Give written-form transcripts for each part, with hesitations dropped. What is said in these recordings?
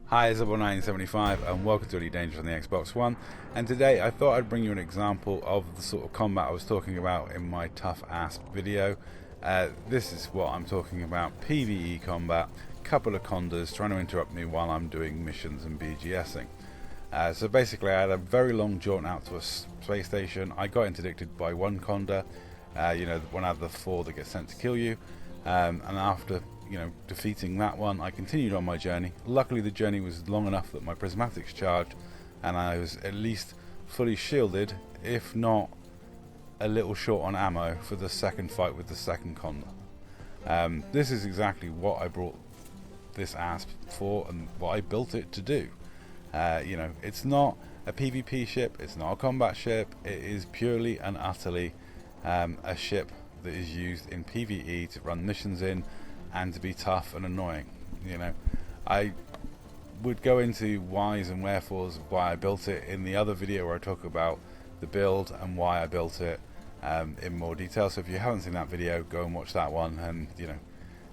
Hi, it's Double1975 and welcome to Elite Dangerous on the Xbox One. And today I thought I'd bring you an example of the sort of combat I was talking about in my Tough Asp video. This is what I'm talking about: PvE combat, couple of condas trying to interrupt me while I'm doing missions and BGSing. So basically I had a very long jaunt out to a space station. I got interdicted by one conda, one out of the four that gets sent to kill you, and after defeating that one, I continued on my journey. Luckily the journey was long enough that my prismatics charged and I was at least fully shielded, if not a little short on ammo, for the second fight with the second conda. This is exactly what I brought this ASP for and what I built it to do. It's not a PvP ship, it's not a combat ship, it is purely and utterly a ship that is used in PvE to run missions in and to be tough and annoying. I would go into whys and wherefores of why I built it in the other video where I talk about the build and why I built it in more detail. So if you haven't seen that video, go and watch that one, and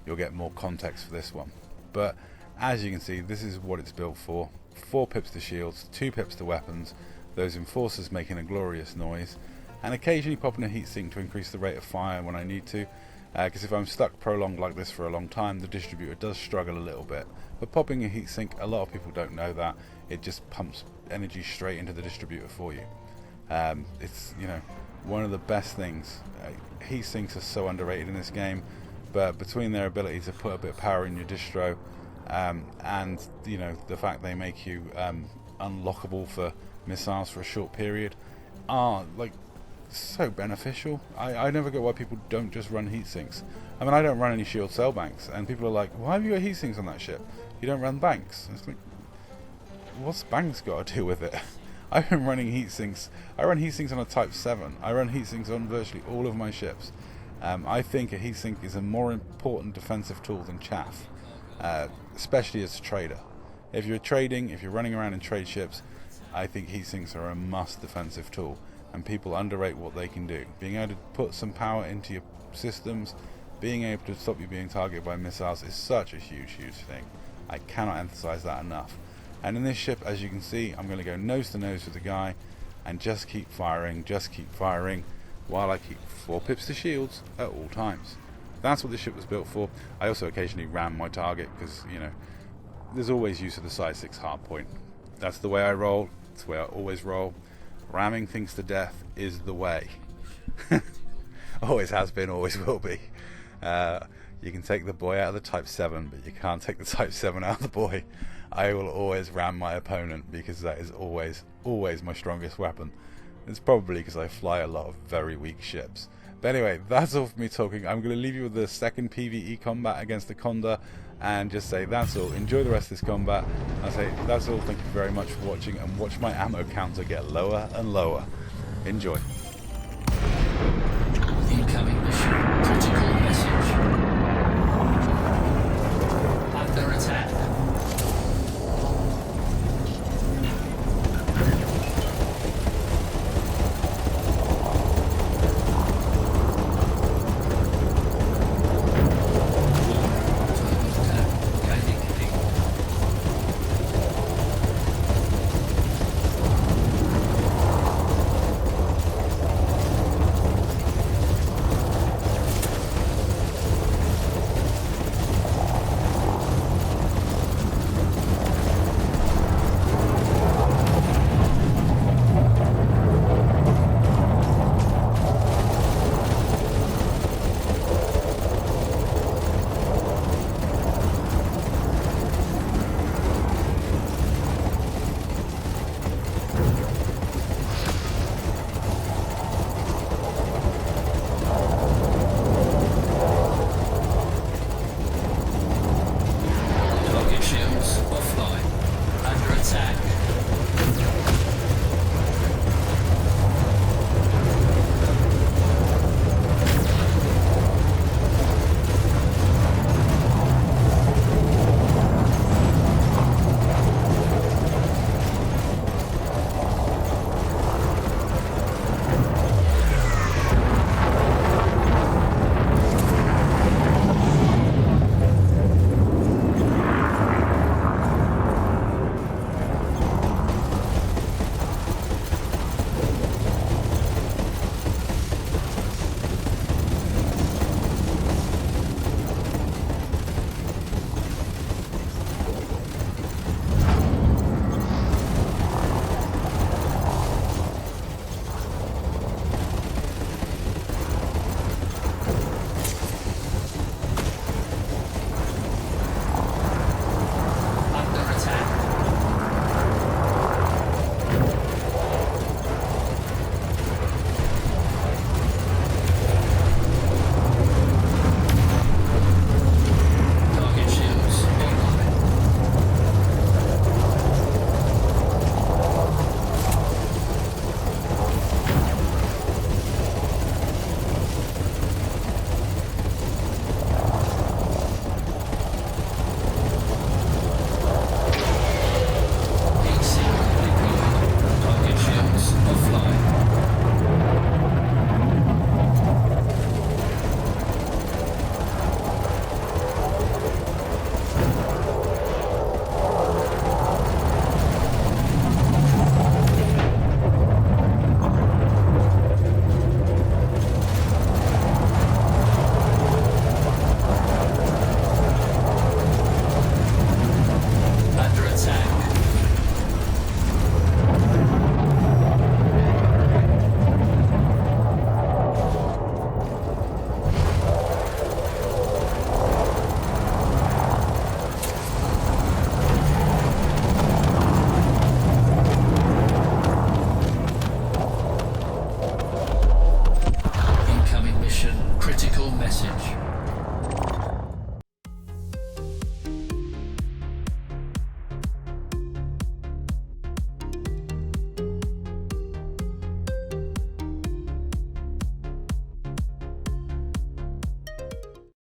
you'll get more context for this one. But as you can see, this is what it's built for: 4 pips to shields, 2 pips to weapons, those enforcers making a glorious noise, and occasionally popping a heatsink to increase the rate of fire when I need to. Because if I'm stuck prolonged like this for a long time, the distributor does struggle a little bit. But popping a heatsink, a lot of people don't know that, it just pumps energy straight into the distributor for you. It's one of the best things. Heatsinks are so underrated in this game, but between their ability to put a bit of power in your distro and the fact they make you unlockable for missiles for a short period, are so beneficial. I never get why people don't just run heat sinks. I mean, I don't run any shield cell banks, and people are like, why have you got heat sinks on that ship? You don't run banks. It's like, what's banks got to do with it? I've been running heat sinks. I run heat sinks on a Type 7. I run heat sinks on virtually all of my ships. I think a heat sink is a more important defensive tool than chaff, especially as a trader. If you're trading, if you're running around in trade ships, I think heat sinks are a must defensive tool. And people underrate what they can do. Being able to put some power into your systems, being able to stop you being targeted by missiles is such a huge thing. I cannot emphasize that enough. And in this ship, as you can see, I'm going to go nose to nose with the guy and just keep firing while I keep 4 pips to shields at all times. That's what this ship was built for. I also occasionally ram my target because there's always use of the size 6 hardpoint. That's the way I roll. It's the way I always roll. Ramming things to death is the way. Always has been, always will be. You can take the boy out of the Type 7, but you can't take the Type 7 out of the boy. I will always ram my opponent because that is always my strongest weapon. It's probably because I fly a lot of very weak ships. But anyway, that's all for me talking. I'm going to leave you with the second PvE combat against the Conda and just say that's all. Enjoy the rest of this combat. I say that's all. Thank you very much for watching, and watch my ammo counter get lower and lower. Enjoy. Incoming mission.